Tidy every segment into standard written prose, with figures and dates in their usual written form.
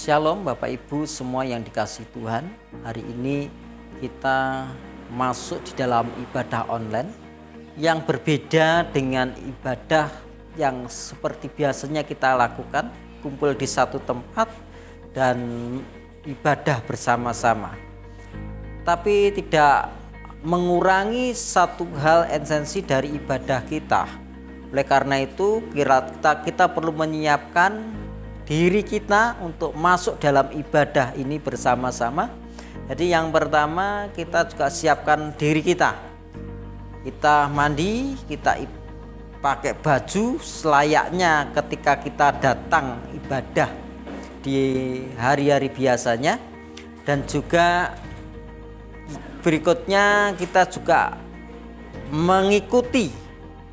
Shalom Bapak Ibu semua yang dikasihi Tuhan. Hari ini kita masuk di dalam ibadah online yang berbeda dengan ibadah yang seperti biasanya kita lakukan, kumpul di satu tempat dan ibadah bersama-sama. Tapi tidak mengurangi satu hal esensi dari ibadah kita. Oleh karena itu kita perlu menyiapkan diri kita untuk masuk dalam ibadah ini bersama-sama. Jadi yang pertama kita juga siapkan diri kita. Kita mandi, kita pakai baju selayaknya ketika kita datang ibadah di hari-hari biasanya. Dan juga berikutnya kita juga mengikuti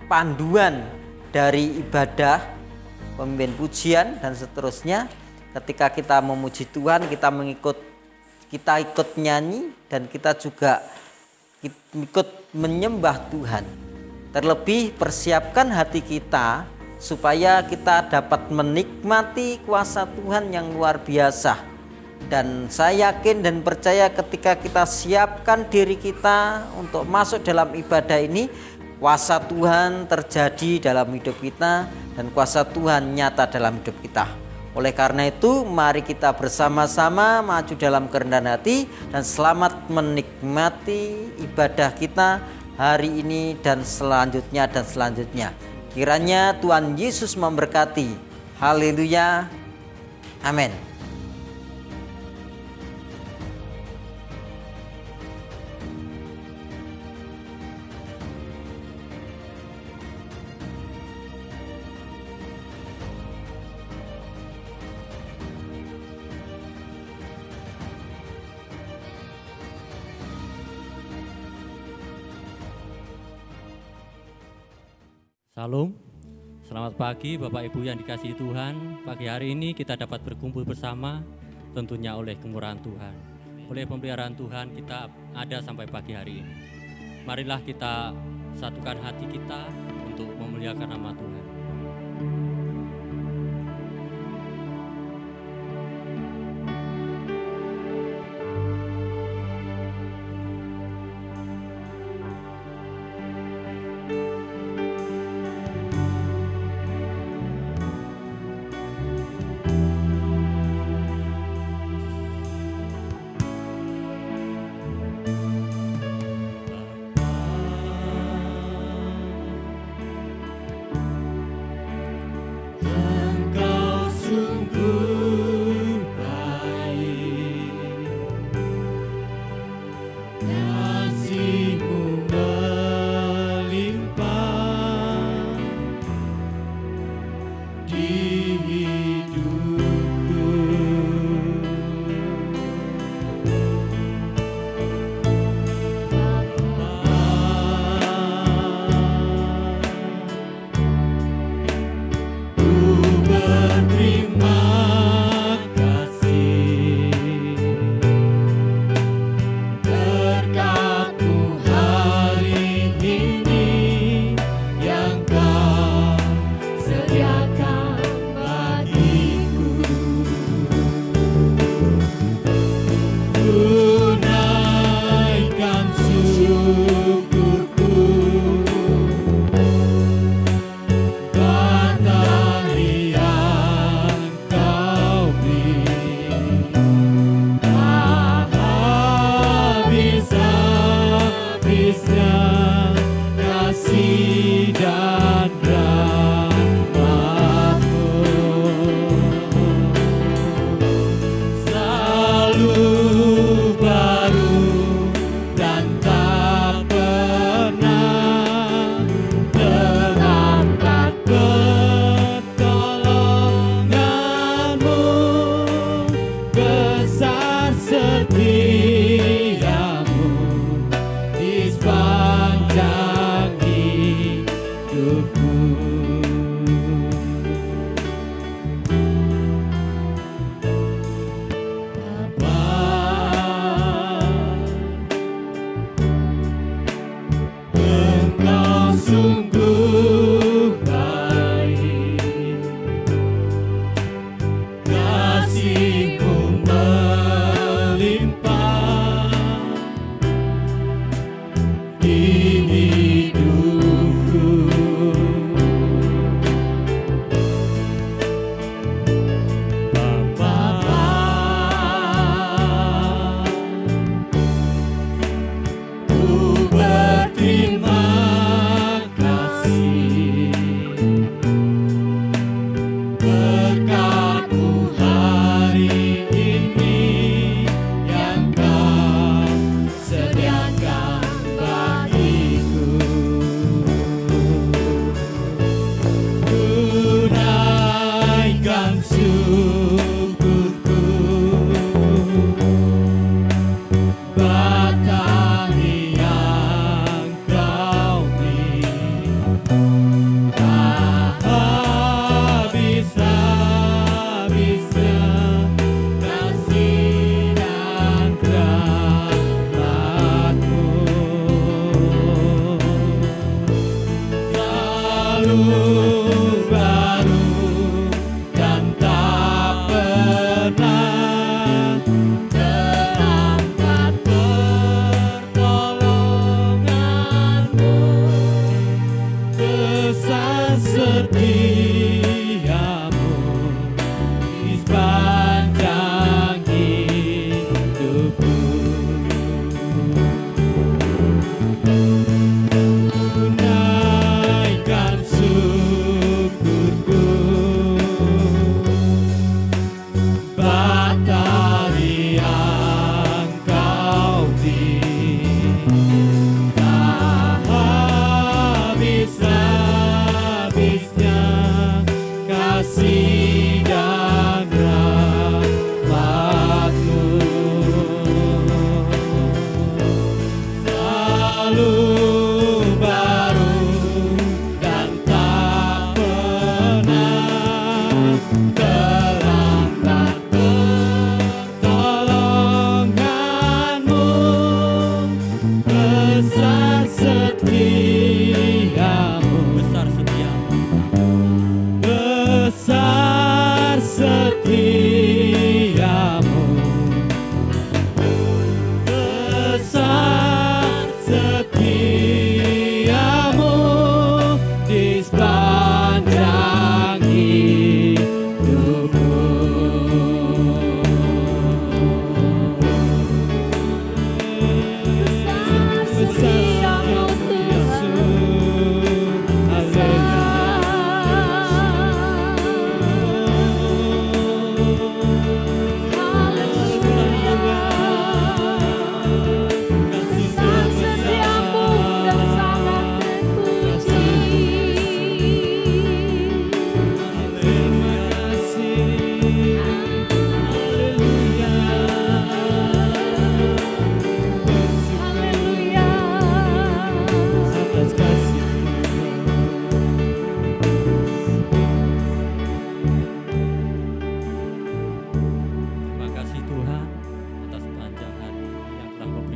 panduan dari ibadah, pemimpin pujian dan seterusnya. Ketika kita memuji Tuhan, kita ikut nyanyi dan kita juga ikut menyembah Tuhan. Terlebih persiapkan hati kita supaya kita dapat menikmati kuasa Tuhan yang luar biasa. Dan saya yakin dan percaya ketika kita siapkan diri kita untuk masuk dalam ibadah ini, kuasa Tuhan terjadi dalam hidup kita dan kuasa Tuhan nyata dalam hidup kita. Oleh karena itu, mari kita bersama-sama maju dalam kerendahan hati dan selamat menikmati ibadah kita hari ini dan selanjutnya. Kiranya Tuhan Yesus memberkati. Haleluya. Amin. Salam, selamat pagi Bapak Ibu yang dikasihi Tuhan. Pagi hari ini kita dapat berkumpul bersama tentunya oleh kemurahan Tuhan. Oleh pemeliharaan Tuhan kita ada sampai pagi hari ini. Marilah kita satukan hati kita untuk memuliakan nama Tuhan.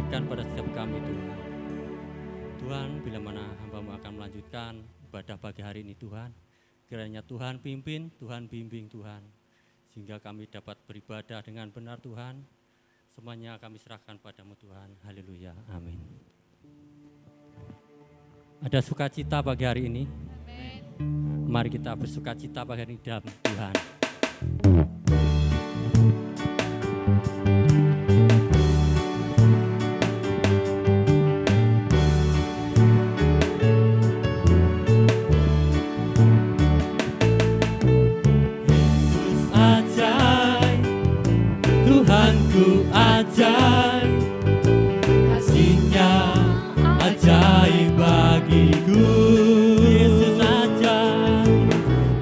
berikan pada setiap kami Tuhan. Tuhan, bila mana hamba-Mu akan melanjutkan ibadah pagi hari ini Tuhan, kiranya Tuhan pimpin, Tuhan bimbing Tuhan, sehingga kami dapat beribadah dengan benar Tuhan. Semuanya kami serahkan padamu Tuhan. Haleluya. Amin. Ada sukacita pagi hari ini. Mari kita bersukacita pagi hari ini dalam Tuhan. Tuhanku ajaib, kasih-Nya ajaib bagiku. Yesus ajaib,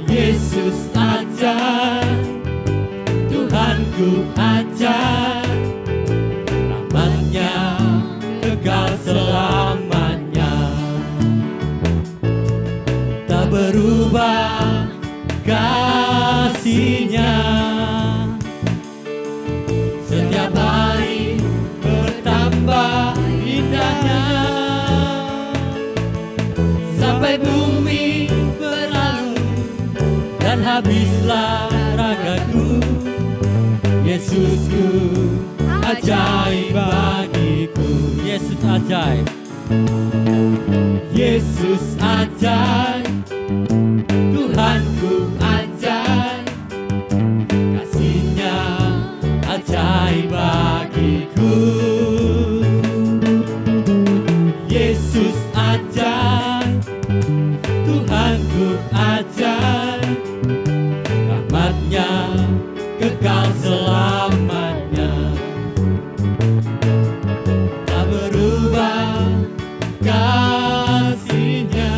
Yesus ajaib, Tuhanku ajaib, rahmat-Nya kekal selamanya. Tak berubah kasih-Nya, setiap hari bertambah indahnya, sampai bumi berlalu dan habislah ragaku. Yesusku ajaib bagiku. Yesus ajaib. Yesus ajaib, Tuhanku ajaib, kasih-Nya ajaib bagiku. Yesus ajaib, Tuhanku ajaib, rahmat-Nya kekal selamanya. Tak berubah kasih-Nya,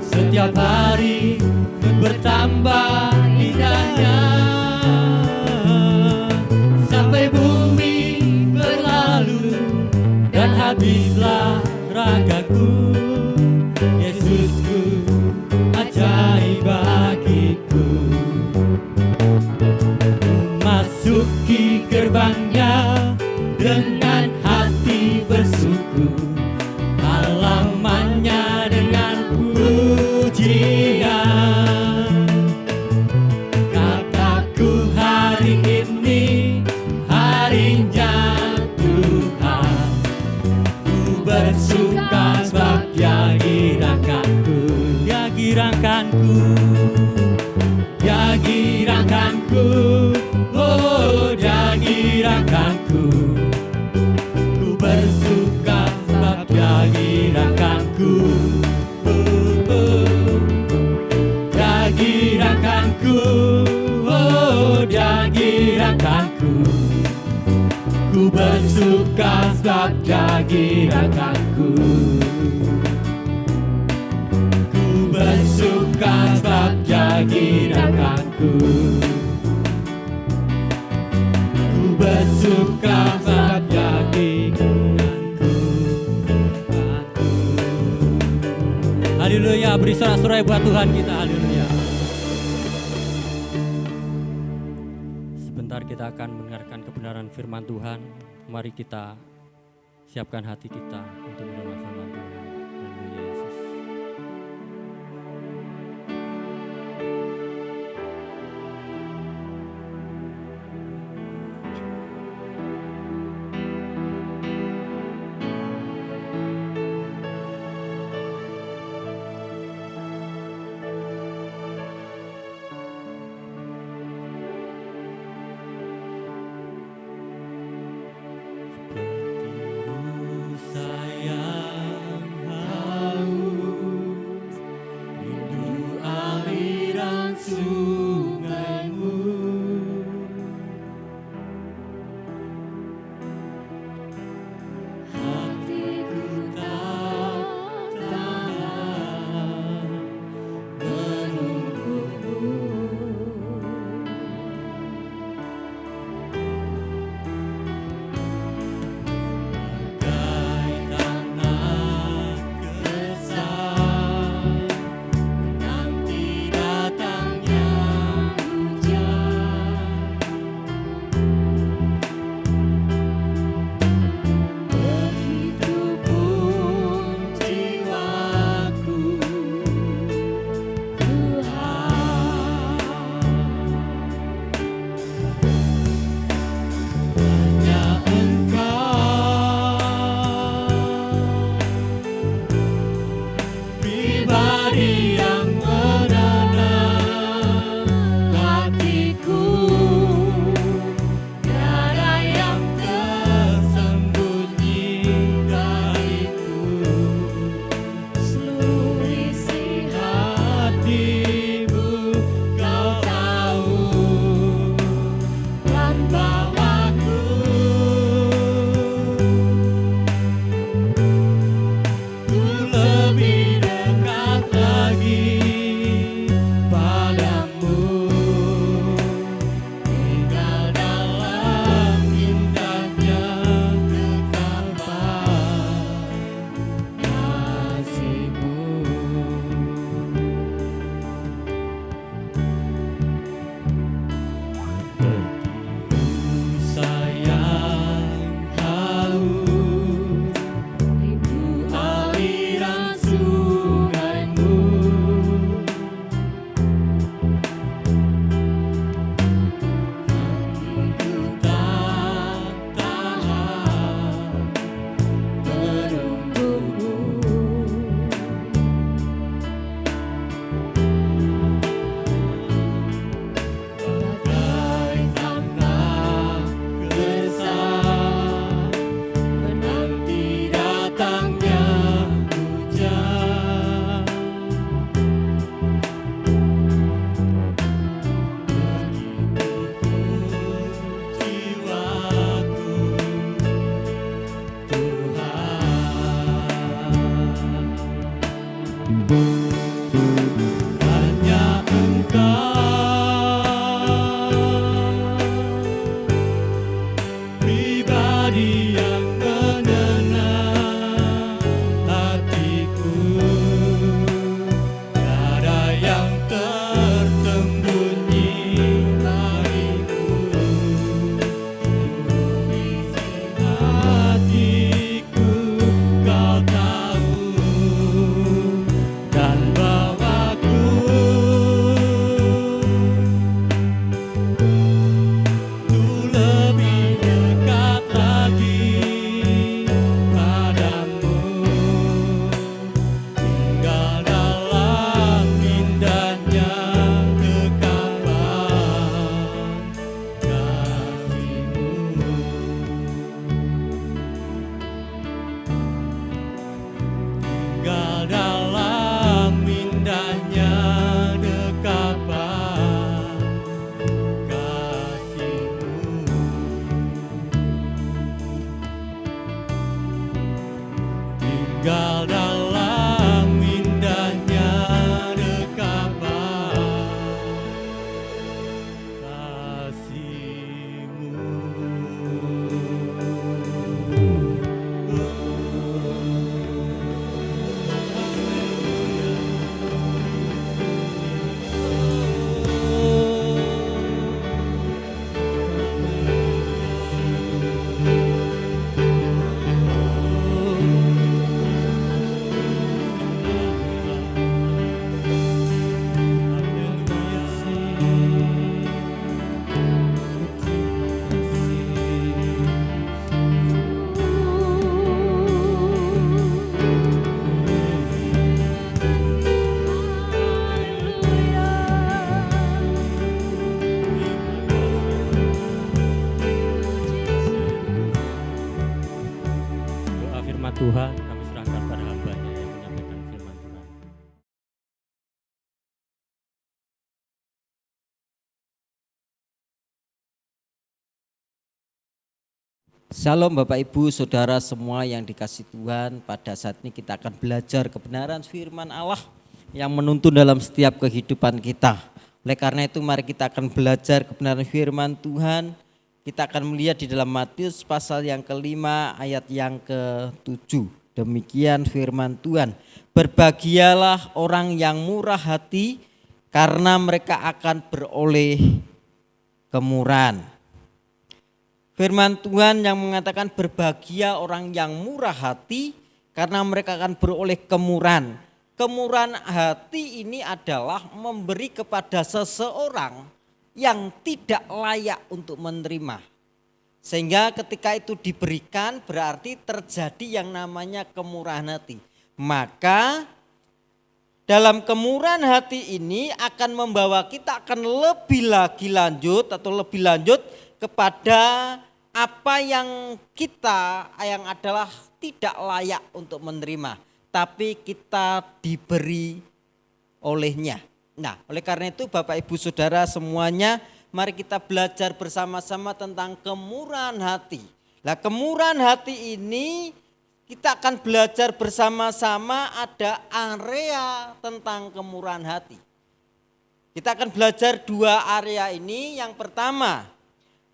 setiap hari bertambah indahnya, sampai bumi berlalu dan habislah ragaku. Yesusku ajaib bagiku. Masuki gerbang-Nya dengan hati bersyukur, halaman-Nya dengan pujian. Kataku hari ini harinya Tuhan, ku bersuka sebab Dia girakanku. Dia girakanku. Dia girakanku, oh Dia girakanku. Ku bersuka sebab Dia girakanku. Dia girakanku, oh Dia girakanku. Ku bersuka sebab Dia girakanku. Ku bersuka sebab Dia girakanku. Ku bersuka sebab Dia girakanku. Haleluya. Beri sorak-sorai buat Tuhan kita. Haleluya. Sebentar kita akan mendengarkan kebenaran firman Tuhan. Mari kita siapkan hati kita untuk menerima firman Tuhan. Haleluya Yesus. Sayang melodi yang menenang hatiku. Tiada yang tersembunyi dariku. Isi hatiku kau tahu, dan bawaku untuk lebih dekat lagi padamu. Tinggal dalam indahnya dekapan kasih-Mu. Tinggal dalam indahnya dekapan kasih-Mu. Tinggal dalam indahnya dekapan Doa firman Tuhan kami serahkan pada hamba-Nya yang menyampaikan firman Tuhan. Shalom Bapak Ibu Saudara semua yang dikasih Tuhan. Pada saat ini kita akan belajar kebenaran firman Allah yang menuntun dalam setiap kehidupan kita. Oleh karena itu mari kita akan belajar kebenaran firman Tuhan. Kita akan melihat di dalam Matius pasal yang kelima ayat yang ke-7. Demikian firman Tuhan. Berbahagialah orang yang murah hati karena mereka akan beroleh kemurahan. Firman Tuhan yang mengatakan berbahagia orang yang murah hati karena mereka akan beroleh kemurahan. Kemurahan hati ini adalah memberi kepada seseorang yang tidak layak untuk menerima. Sehingga ketika itu diberikan berarti terjadi yang namanya kemurahan hati. Maka dalam kemurahan hati ini akan membawa kita akan lebih lagi lanjut atau lebih lanjut kepada apa yang kita yang adalah tidak layak untuk menerima, tapi kita diberi olehnya. Nah, oleh karena itu Bapak Ibu Saudara semuanya, mari kita belajar bersama-sama tentang kemurahan hati. Nah, kemurahan hati ini kita akan belajar bersama-sama ada area tentang kemurahan hati. Kita akan belajar dua area ini. Yang pertama,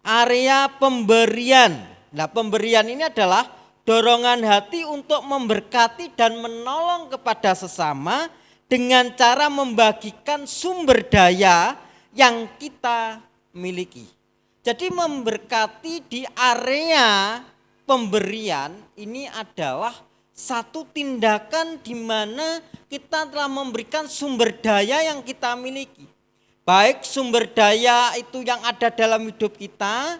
area pemberian. Nah, pemberian ini adalah dorongan hati untuk memberkati dan menolong kepada sesama dengan cara membagikan sumber daya yang kita miliki. Jadi memberkati di area pemberian ini adalah satu tindakan di mana kita telah memberikan sumber daya yang kita miliki. Baik sumber daya itu yang ada dalam hidup kita,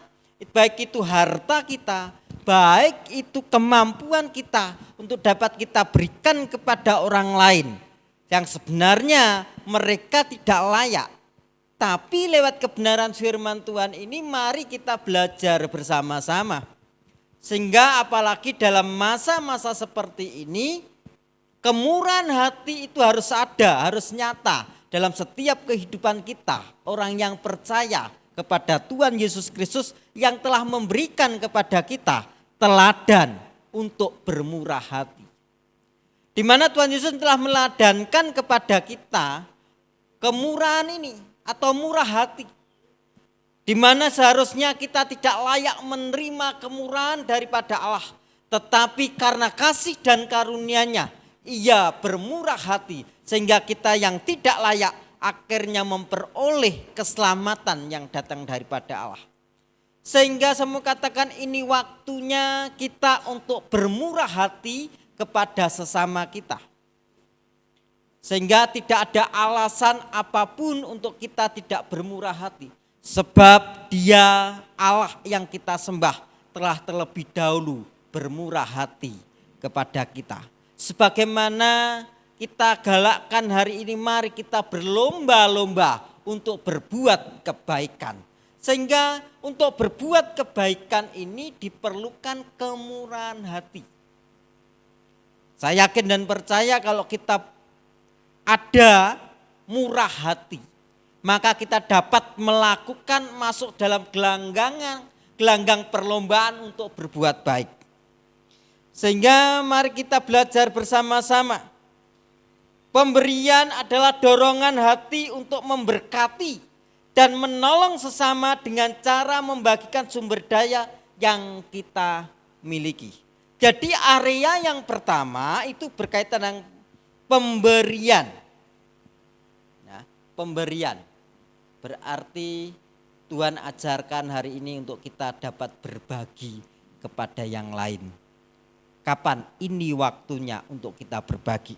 baik itu harta kita, baik itu kemampuan kita untuk dapat kita berikan kepada orang lain yang sebenarnya mereka tidak layak. Tapi lewat kebenaran firman Tuhan ini mari kita belajar bersama-sama. Sehingga apalagi dalam masa-masa seperti ini, kemurahan hati itu harus ada, harus nyata dalam setiap kehidupan kita. Orang yang percaya kepada Tuhan Yesus Kristus yang telah memberikan kepada kita teladan untuk bermurah hati. Di mana Tuhan Yesus telah meladankan kepada kita kemurahan ini atau murah hati. di mana seharusnya kita tidak layak menerima kemurahan daripada Allah, tetapi karena kasih dan karunia-Nya Ia bermurah hati sehingga kita yang tidak layak akhirnya memperoleh keselamatan yang datang daripada Allah. Sehingga saya mau katakan ini waktunya kita untuk bermurah hati kepada sesama kita. Sehingga tidak ada alasan apapun untuk kita tidak bermurah hati. Sebab Dia Allah yang kita sembah telah terlebih dahulu bermurah hati kepada kita. Sebagaimana kita galakkan hari ini, mari kita berlomba-lomba untuk berbuat kebaikan. Sehingga untuk berbuat kebaikan ini diperlukan kemurahan hati. Saya yakin dan percaya kalau kita ada murah hati, maka kita dapat melakukan masuk dalam gelanggang perlombaan untuk berbuat baik. Sehingga mari kita belajar bersama-sama. Pemberian adalah dorongan hati untuk memberkati dan menolong sesama dengan cara membagikan sumber daya yang kita miliki. Jadi area yang pertama itu berkaitan dengan pemberian. Nah, pemberian berarti Tuhan ajarkan hari ini untuk kita dapat berbagi kepada yang lain. Kapan? Ini waktunya untuk kita berbagi.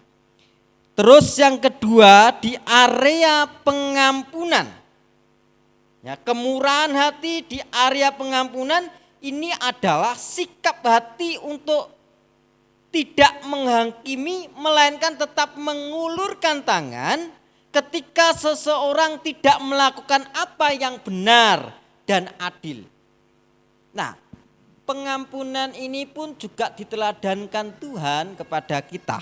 Terus yang kedua di area pengampunan. Ya, kemurahan hati di area pengampunan ini adalah sikap hati untuk tidak menghakimi melainkan tetap mengulurkan tangan ketika seseorang tidak melakukan apa yang benar dan adil. Nah, pengampunan ini pun juga diteladankan Tuhan kepada kita.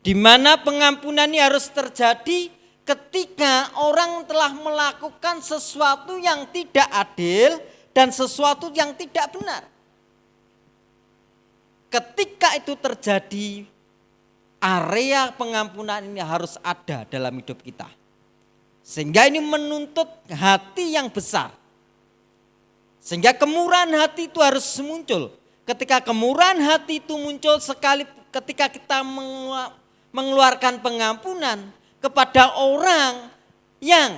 Di mana pengampunan ini harus terjadi ketika orang telah melakukan sesuatu yang tidak adil dan sesuatu yang tidak benar. Ketika itu terjadi, area pengampunan ini harus ada dalam hidup kita. Sehingga ini menuntut hati yang besar. Sehingga kemurahan hati itu harus muncul. Ketika kemurahan hati itu muncul sekali ketika kita mengeluarkan pengampunan kepada orang yang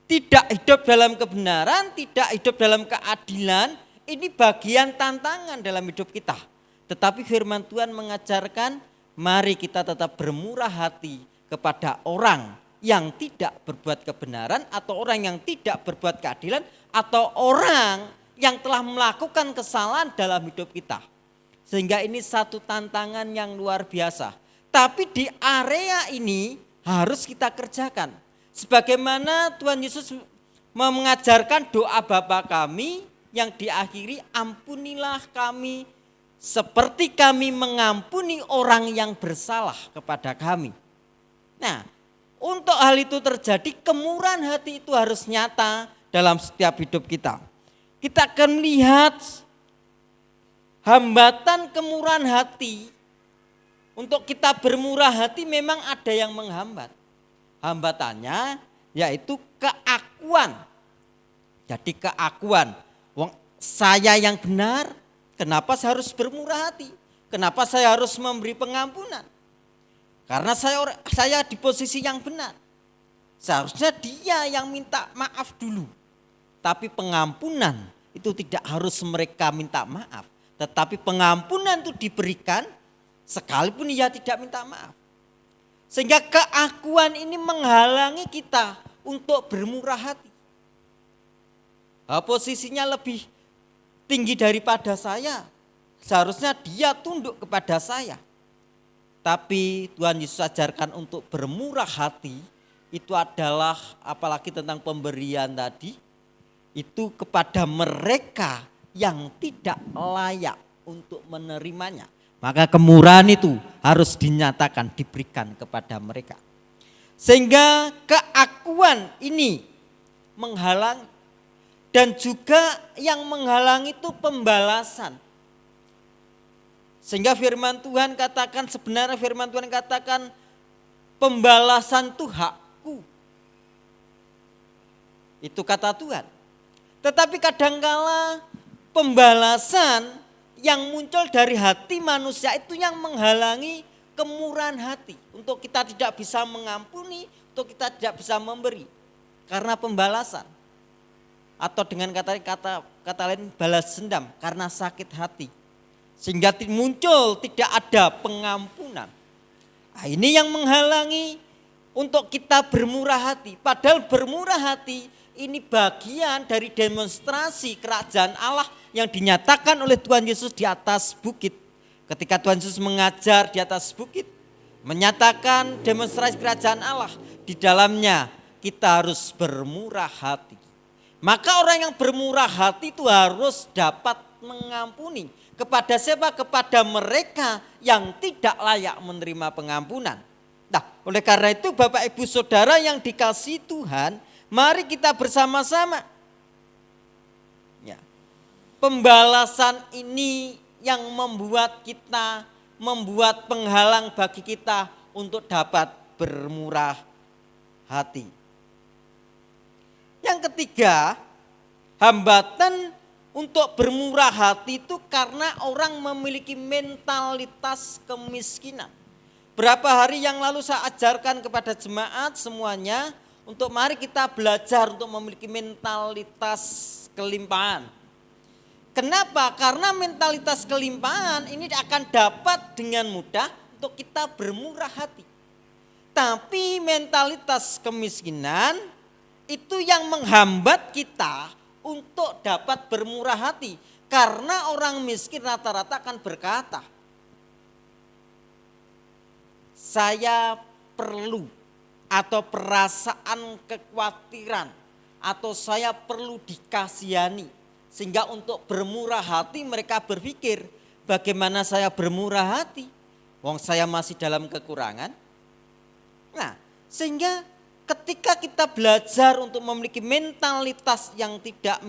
tidak hidup dalam kebenaran, tidak hidup dalam keadilan, ini bagian tantangan dalam hidup kita. Tetapi firman Tuhan mengajarkan mari kita tetap bermurah hati kepada orang yang tidak berbuat kebenaran atau orang yang tidak berbuat keadilan atau orang yang telah melakukan kesalahan dalam hidup kita. Sehingga ini satu tantangan yang luar biasa. Tapi di area ini harus kita kerjakan. Sebagaimana Tuhan Yesus mengajarkan doa Bapa kami yang diakhiri ampunilah kami seperti kami mengampuni orang yang bersalah kepada kami. Nah, untuk hal itu terjadi kemurahan hati itu harus nyata dalam setiap hidup kita. Kita akan melihat hambatan kemurahan hati. Untuk kita bermurah hati memang ada yang menghambat. Hambatannya yaitu keakuan. Jadi keakuan, saya yang benar, kenapa saya harus bermurah hati? Kenapa saya harus memberi pengampunan? Karena saya di posisi yang benar. Seharusnya dia yang minta maaf dulu. Tapi pengampunan itu tidak harus mereka minta maaf. Tetapi pengampunan itu diberikan sekalipun ia tidak minta maaf. Sehingga keakuan ini menghalangi kita untuk bermurah hati. Posisinya lebih tinggi daripada saya. Seharusnya dia tunduk kepada saya. Tapi Tuhan Yesus ajarkan untuk bermurah hati itu adalah apalagi tentang pemberian tadi. Itu kepada mereka yang tidak layak untuk menerimanya. Maka kemurahan itu harus dinyatakan, diberikan kepada mereka. Sehingga keakuan ini menghalangi. Dan juga yang menghalangi itu pembalasan. Sehingga firman Tuhan katakan, sebenarnya firman Tuhan katakan pembalasan itu hakku. Itu kata Tuhan. Tetapi kadangkala pembalasan yang muncul dari hati manusia itu yang menghalangi kemurahan hati. Untuk kita tidak bisa mengampuni, untuk kita tidak bisa memberi. Karena pembalasan. Atau dengan kata lain balas dendam karena sakit hati. Sehingga muncul tidak ada pengampunan. Nah, ini yang menghalangi untuk kita bermurah hati. Padahal bermurah hati ini bagian dari demonstrasi kerajaan Allah yang dinyatakan oleh Tuhan Yesus di atas bukit. Ketika Tuhan Yesus mengajar di atas bukit, menyatakan demonstrasi kerajaan Allah, di dalamnya kita harus bermurah hati. Maka orang yang bermurah hati itu harus dapat mengampuni. Kepada siapa? Kepada mereka yang tidak layak menerima pengampunan. Nah, oleh karena itu Bapak Ibu Saudara yang dikasihi Tuhan, mari kita bersama-sama. Ya. Pembalasan ini yang membuat penghalang bagi kita untuk dapat bermurah hati. Yang ketiga, hambatan untuk bermurah hati itu karena orang memiliki mentalitas kemiskinan. Berapa hari yang lalu saya ajarkan kepada jemaat semuanya untuk mari kita belajar untuk memiliki mentalitas kelimpahan. Kenapa? Karena mentalitas kelimpahan ini akan dapat dengan mudah untuk kita bermurah hati. Tapi mentalitas kemiskinan itu yang menghambat kita untuk dapat bermurah hati. Karena orang miskin rata-rata akan berkata, saya perlu, atau perasaan kekhawatiran, atau saya perlu dikasihani. Sehingga untuk bermurah hati mereka berpikir, bagaimana saya bermurah hati? Wong saya masih dalam kekurangan. Nah, sehingga ketika kita belajar untuk memiliki mentalitas yang tidak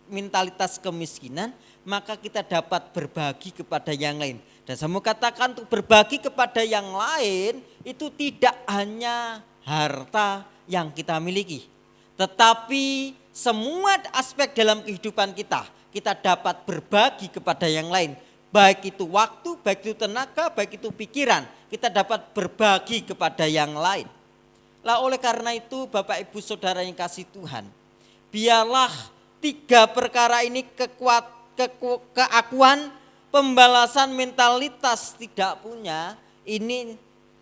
mentalitas kemiskinan, maka kita dapat berbagi kepada yang lain. Dan saya mau katakan untuk berbagi kepada yang lain itu tidak hanya harta yang kita miliki. Tetapi semua aspek dalam kehidupan kita dapat berbagi kepada yang lain. Baik itu waktu, baik itu tenaga, baik itu pikiran, kita dapat berbagi kepada yang lain. Lah oleh karena itu Bapak Ibu Saudara yang kasih Tuhan, biarlah 3 perkara ini keakuan, pembalasan mentalitas tidak punya, ini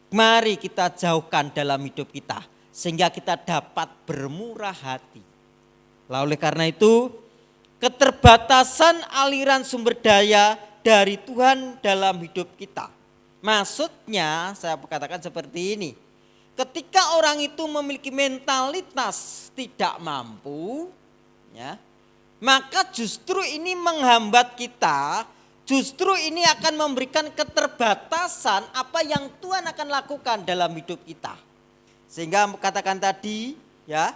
mari kita jauhkan dalam hidup kita. Sehingga kita dapat bermurah hati. Lah oleh karena itu keterbatasan aliran sumber daya dari Tuhan dalam hidup kita. Maksudnya saya katakan seperti ini. Ketika orang itu memiliki mentalitas tidak mampu, ya, maka justru ini menghambat kita, justru ini akan memberikan keterbatasan apa yang Tuhan akan lakukan dalam hidup kita. Sehingga katakan tadi, ya,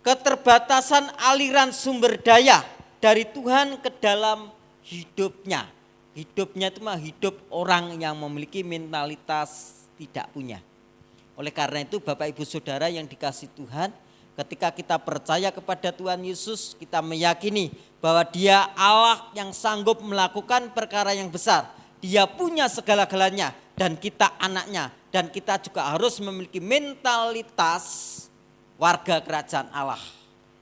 keterbatasan aliran sumber daya dari Tuhan ke dalam hidupnya. Hidupnya itu mah hidup orang yang memiliki mentalitas tidak punya. Oleh karena itu Bapak Ibu Saudara yang dikasihi Tuhan, ketika kita percaya kepada Tuhan Yesus, kita meyakini bahwa Dia Allah yang sanggup melakukan perkara yang besar. Dia punya segala-galanya dan kita anaknya. Dan kita juga harus memiliki mentalitas warga kerajaan Allah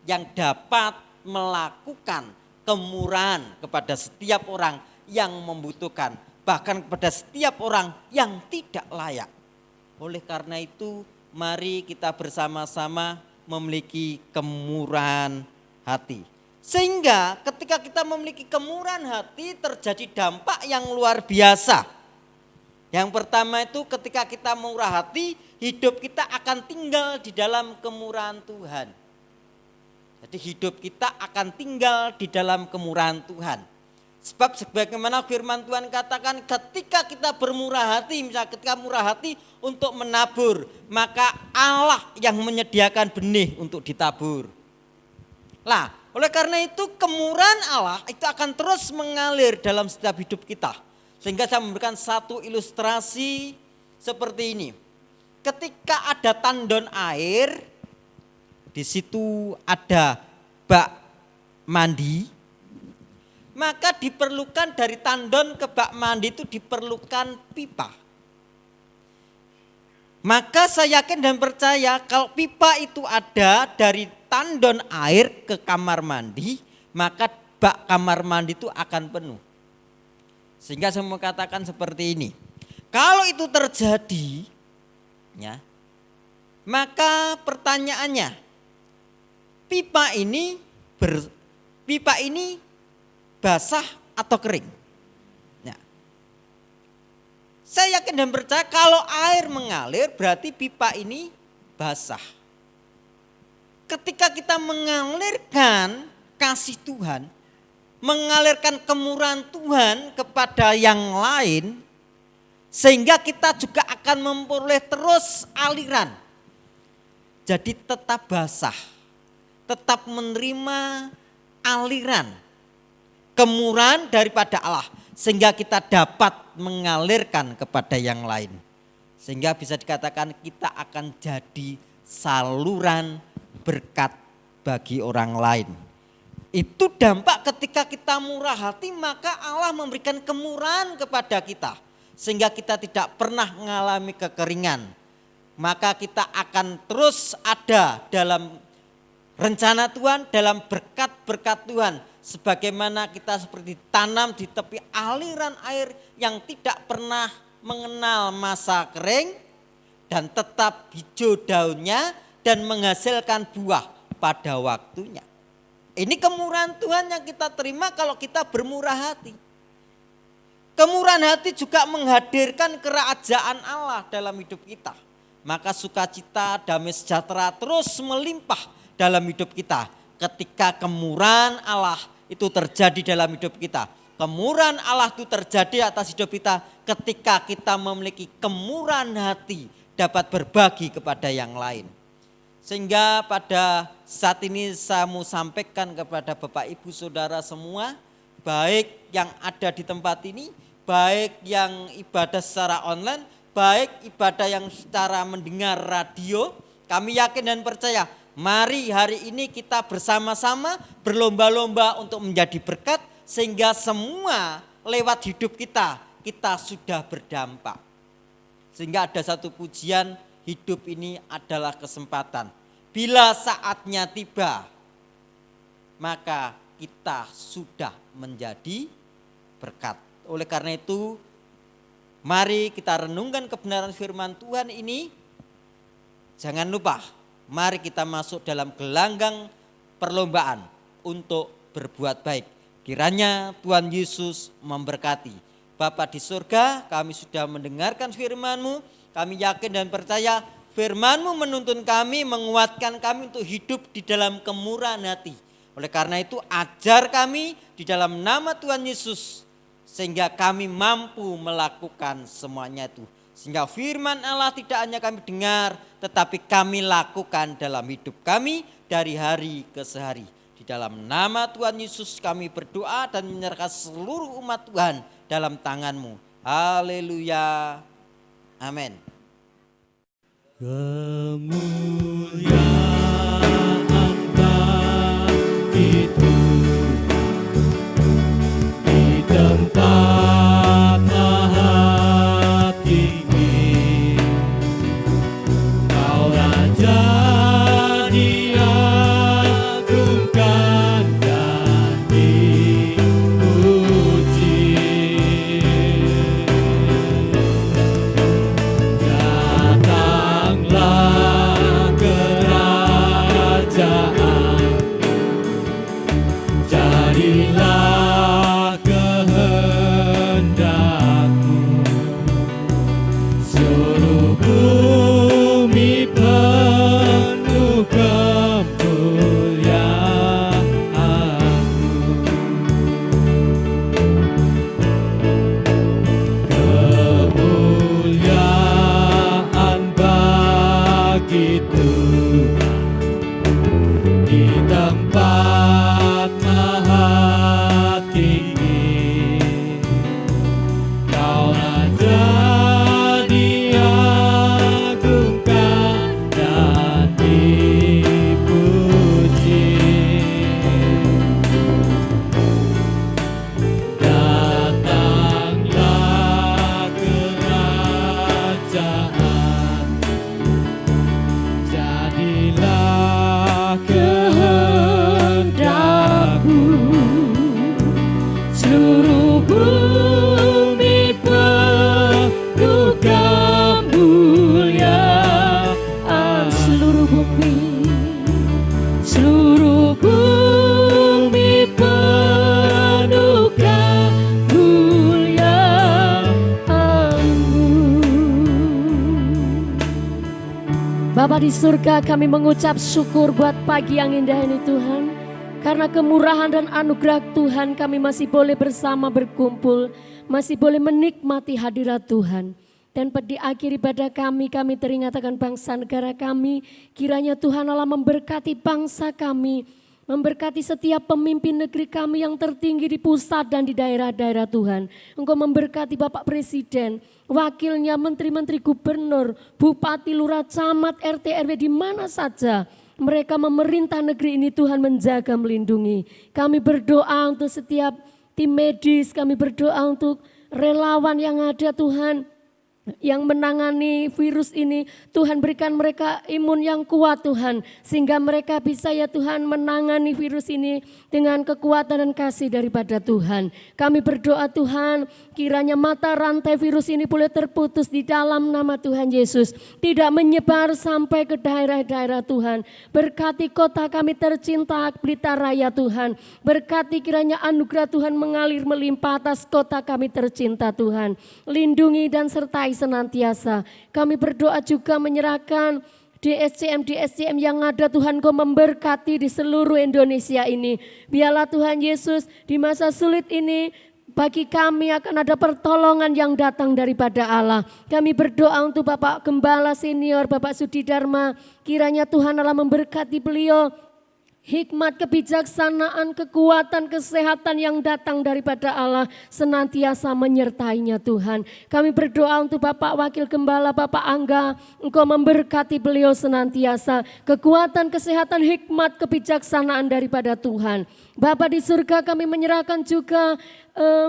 yang dapat melakukan kemurahan kepada setiap orang yang membutuhkan, bahkan kepada setiap orang yang tidak layak. Oleh karena itu, mari kita bersama-sama memiliki kemurahan hati. Sehingga ketika kita memiliki kemurahan hati terjadi dampak yang luar biasa. Yang pertama itu ketika kita murah hati, hidup kita akan tinggal di dalam kemurahan Tuhan. Jadi hidup kita akan tinggal di dalam kemurahan Tuhan. Sebab sebagaimana firman Tuhan katakan, ketika kita bermurah hati, misalnya ketika murah hati untuk menabur, maka Allah yang menyediakan benih untuk ditabur. Lah, oleh karena itu kemurahan Allah itu akan terus mengalir dalam setiap hidup kita. Sehingga saya memberikan satu ilustrasi seperti ini. Ketika ada tandon air, di situ ada bak mandi, maka diperlukan dari tandon ke bak mandi itu diperlukan pipa. Maka saya yakin dan percaya kalau pipa itu ada dari tandon air ke kamar mandi, maka bak kamar mandi itu akan penuh. Sehingga saya mau katakan seperti ini. Kalau itu terjadi, ya, maka pertanyaannya, pipa ini basah atau kering? Ya. Saya yakin dan percaya kalau air mengalir berarti pipa ini basah. Ketika kita mengalirkan kasih Tuhan, mengalirkan kemurahan Tuhan kepada yang lain, sehingga kita juga akan memperoleh terus aliran. Jadi tetap basah, tetap menerima aliran kemurahan daripada Allah, sehingga kita dapat mengalirkan kepada yang lain. Sehingga bisa dikatakan kita akan jadi saluran berkat bagi orang lain. Itu dampak ketika kita murah hati, maka Allah memberikan kemurahan kepada kita. Sehingga kita tidak pernah mengalami kekeringan. Maka kita akan terus ada dalam rencana Tuhan, dalam berkat-berkat Tuhan. Sebagaimana kita seperti tanam di tepi aliran air yang tidak pernah mengenal masa kering dan tetap hijau daunnya dan menghasilkan buah pada waktunya. Ini kemurahan Tuhan yang kita terima kalau kita bermurah hati. Kemurahan hati juga menghadirkan kerajaan Allah dalam hidup kita. Maka sukacita, damai sejahtera terus melimpah dalam hidup kita. Ketika kemurahan Allah itu terjadi dalam hidup kita. Kemurahan Allah itu terjadi atas hidup kita ketika kita memiliki kemurahan hati dapat berbagi kepada yang lain. Sehingga pada saat ini saya mau sampaikan kepada Bapak Ibu Saudara semua, baik yang ada di tempat ini, baik yang ibadah secara online, baik ibadah yang secara mendengar radio, kami yakin dan percaya, mari hari ini kita bersama-sama berlomba-lomba untuk menjadi berkat, sehingga semua lewat hidup kita sudah berdampak. Sehingga ada satu pujian, hidup ini adalah kesempatan. Bila saatnya tiba, maka kita sudah menjadi berkat. Oleh karena itu, mari kita renungkan kebenaran firman Tuhan ini. Jangan lupa, mari kita masuk dalam gelanggang perlombaan untuk berbuat baik. Kiranya Tuhan Yesus memberkati. Bapa di surga, kami sudah mendengarkan firman-Mu. Kami yakin dan percaya firman-Mu menuntun kami, menguatkan kami untuk hidup di dalam kemurahan hati. Oleh karena itu ajar kami di dalam nama Tuhan Yesus, sehingga kami mampu melakukan semuanya itu. Sehingga firman Allah tidak hanya kami dengar, tetapi kami lakukan dalam hidup kami dari hari ke hari. Di dalam nama Tuhan Yesus kami berdoa dan menyerahkan seluruh umat Tuhan dalam tangan-Mu. Haleluya. Amin. Kemuliaan bagi Tuhan di tempat maha tinggi. Kau Raja diagungkan dan dipuji. Datanglah kerajaan Bapa di surga, kami mengucap syukur buat pagi yang indah ini Tuhan. Karena kemurahan dan anugerah Tuhan kami masih boleh bersama berkumpul, masih boleh menikmati hadirat Tuhan. Dan di akhir ibadah kami teringat akan bangsa negara kami. Kiranya Tuhan Allah memberkati bangsa kami, memberkati setiap pemimpin negeri kami yang tertinggi di pusat dan di daerah-daerah Tuhan. Engkau memberkati Bapak Presiden, wakilnya, menteri-menteri, gubernur, bupati, lurah, camat, RT, RW di mana saja mereka memerintah negeri ini, Tuhan menjaga, melindungi. Kami berdoa untuk setiap tim medis, kami berdoa untuk relawan yang ada Tuhan, yang menangani virus ini. Tuhan berikan mereka imun yang kuat Tuhan, sehingga mereka bisa ya Tuhan menangani virus ini dengan kekuatan dan kasih daripada Tuhan. Kami berdoa Tuhan, kiranya mata rantai virus ini boleh terputus di dalam nama Tuhan Yesus, tidak menyebar sampai ke daerah-daerah Tuhan. Berkati kota kami tercinta Blitar Raya Tuhan, berkati kiranya anugerah Tuhan mengalir melimpah atas kota kami tercinta Tuhan. Lindungi dan sertai senantiasa. Kami berdoa juga menyerahkan DSCM yang ada Tuhan, Kau memberkati di seluruh Indonesia ini. Biarlah Tuhan Yesus di masa sulit ini bagi kami akan ada pertolongan yang datang daripada Allah. Kami berdoa untuk Bapak Gembala Senior, Bapak Sudi Dharma, kiranya Tuhan Allah memberkati beliau. Hikmat, kebijaksanaan, kekuatan, kesehatan yang datang daripada Allah senantiasa menyertainya Tuhan. Kami berdoa untuk Bapak Wakil Gembala, Bapak Angga, Engkau memberkati beliau senantiasa. Kekuatan, kesehatan, hikmat, kebijaksanaan daripada Tuhan. Bapa di surga, kami menyerahkan juga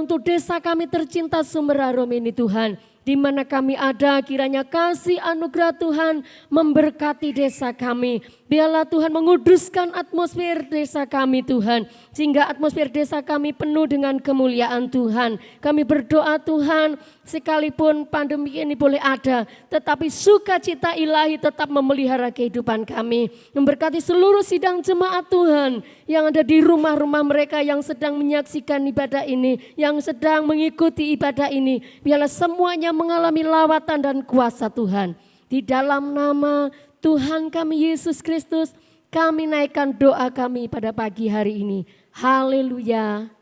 untuk desa kami tercinta Sumber Harum ini Tuhan. Di mana kami ada, kiranya kasih anugerah Tuhan memberkati desa kami. Biarlah Tuhan menguduskan atmosfer desa kami Tuhan, sehingga atmosfer desa kami penuh dengan kemuliaan Tuhan. Kami berdoa Tuhan, sekalipun pandemi ini boleh ada, tetapi sukacita ilahi tetap memelihara kehidupan kami. Memberkati seluruh sidang jemaat Tuhan yang ada di rumah-rumah mereka yang sedang menyaksikan ibadah ini, yang sedang mengikuti ibadah ini. Biarlah semuanya mengalami lawatan dan kuasa Tuhan. Di dalam nama Tuhan kami Yesus Kristus, kami naikkan doa kami pada pagi hari ini. Haleluya.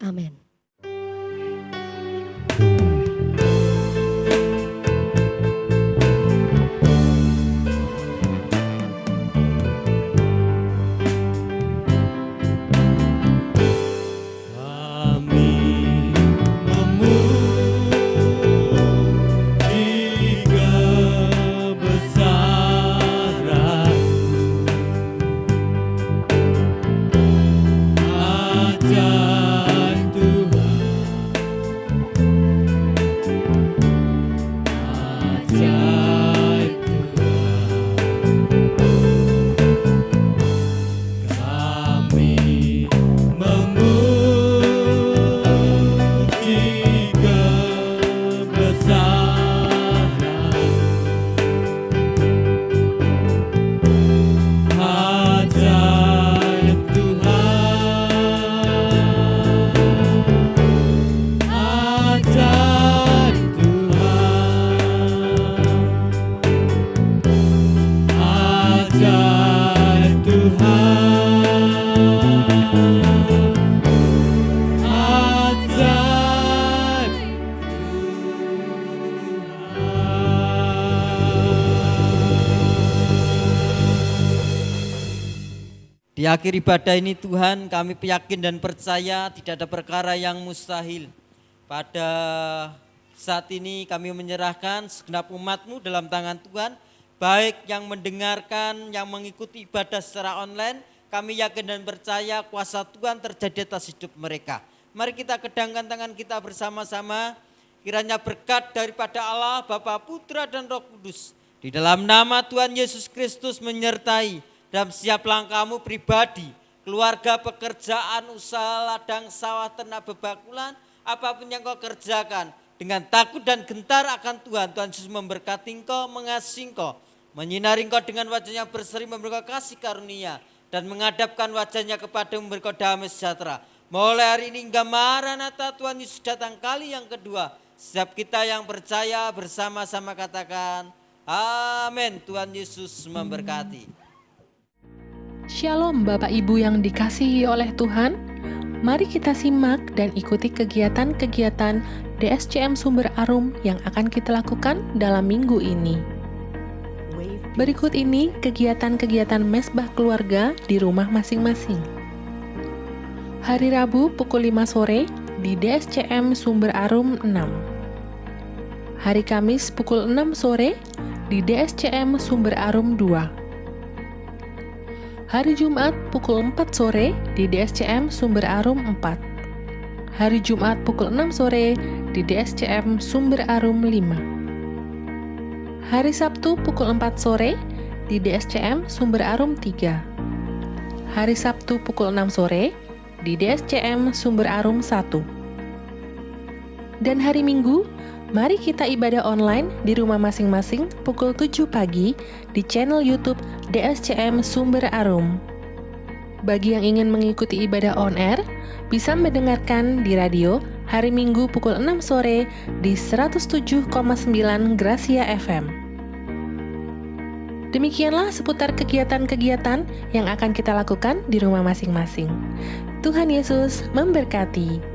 Amin. Di akhir ibadah ini Tuhan, kami yakin dan percaya tidak ada perkara yang mustahil. Pada saat ini kami menyerahkan segenap umat-Mu dalam tangan Tuhan, baik yang mendengarkan, yang mengikuti ibadah secara online, kami yakin dan percaya kuasa Tuhan terjadi atas hidup mereka. Mari kita kedangkan tangan kita bersama-sama, kiranya berkat daripada Allah, Bapa, Putra, dan Roh Kudus, di dalam nama Tuhan Yesus Kristus menyertai dalam setiap langkahmu pribadi, keluarga, pekerjaan, usaha, ladang, sawah, ternak, bebakulan, apapun yang kau kerjakan, dengan takut dan gentar akan Tuhan, Tuhan Yesus memberkati engkau, mengasihi engkau, menyinari engkau dengan wajahnya berseri, memberi engkau kasih karunia, dan menghadapkan wajahnya kepada memberi engkau damai sejahtera. Mulai hari ini hingga Maranatha Tuhan Yesus datang kali yang kedua, setiap kita yang percaya bersama-sama katakan, Amin. Tuhan Yesus memberkati. Shalom Bapak Ibu yang dikasihi oleh Tuhan. Mari kita simak dan ikuti kegiatan-kegiatan DSCM Sumber Arum yang akan kita lakukan dalam minggu ini. Berikut ini kegiatan-kegiatan mesbah keluarga di rumah masing-masing. Hari Rabu pukul 5 sore di DSCM Sumber Arum 6. Hari Kamis pukul 6 sore di DSCM Sumber Arum 2. Hari Jumat pukul 4 sore di DSCM Sumber Arum 4. Hari Jumat pukul 6 sore di DSCM Sumber Arum 5. Hari Sabtu pukul 4 sore di DSCM Sumber Arum 3. Hari Sabtu pukul 6 sore di DSCM Sumber Arum 1. Dan hari Minggu, mari kita ibadah online di rumah masing-masing pukul 7 pagi di channel YouTube DSCM Sumber Arum. Bagi yang ingin mengikuti ibadah on air, bisa mendengarkan di radio hari Minggu pukul 6 sore di 107,9 Gracia FM. Demikianlah seputar kegiatan-kegiatan yang akan kita lakukan di rumah masing-masing. Tuhan Yesus memberkati.